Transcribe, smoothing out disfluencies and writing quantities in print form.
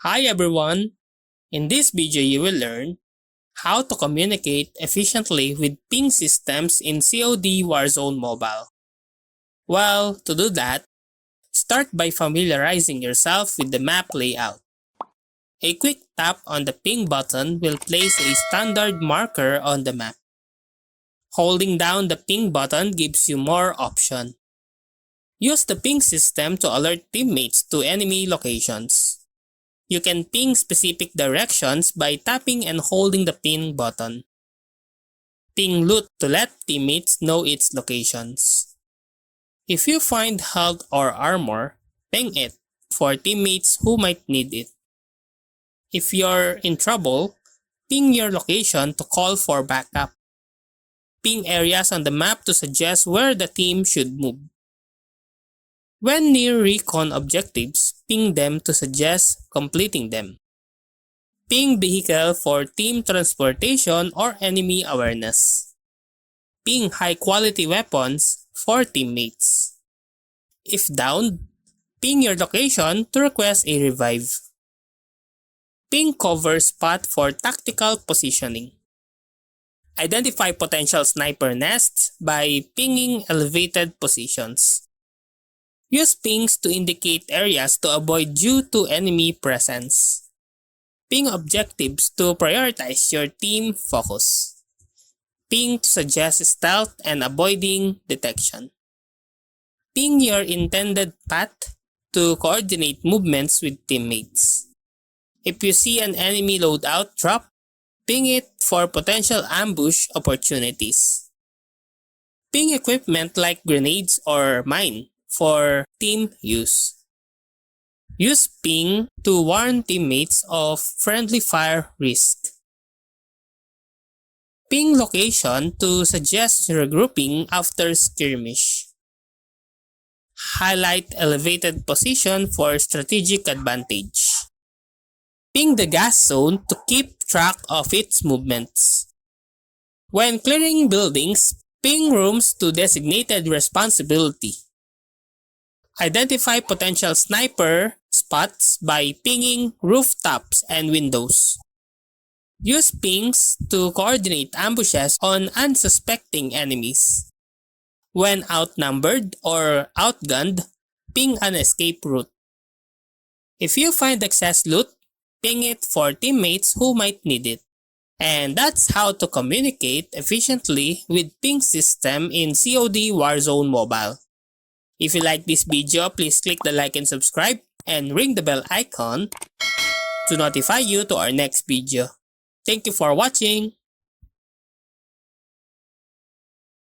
Hi everyone! In this video you will learn how to communicate efficiently with ping systems in COD Warzone Mobile. Well, to do that, start by familiarizing yourself with the map layout. A quick tap on the ping button will place a standard marker on the map. Holding down the ping button gives you more options. Use the ping system to alert teammates to enemy locations. You can ping specific directions by tapping and holding the ping button. Ping loot to let teammates know its locations. If you find health or armor, ping it for teammates who might need it. If you're in trouble, ping your location to call for backup. Ping areas on the map to suggest where the team should move. When near recon objectives, ping them to suggest completing them. Ping vehicle for team transportation or enemy awareness. Ping high-quality weapons for teammates. If downed, ping your location to request a revive. Ping cover spot for tactical positioning. Identify potential sniper nests by pinging elevated positions. Use pings to indicate areas to avoid due to enemy presence. Ping objectives to prioritize your team focus. Ping to suggest stealth and avoiding detection. Ping your intended path to coordinate movements with teammates. If you see an enemy loadout drop, ping it for potential ambush opportunities. Ping equipment like grenades or mine for team use. Use ping to warn teammates of friendly fire risk. Ping location to suggest regrouping after skirmish. Highlight elevated position for strategic advantage. Ping the gas zone to keep track of its movements. When clearing buildings, ping rooms to designated responsibility. Identify potential sniper spots by pinging rooftops and windows. Use pings to coordinate ambushes on unsuspecting enemies. When outnumbered or outgunned, ping an escape route. If you find excess loot, ping it for teammates who might need it. And that's how to communicate efficiently with ping system in COD Warzone Mobile. If you like this video, please click the like and subscribe and ring the bell icon to notify you to our next video. Thank you for watching.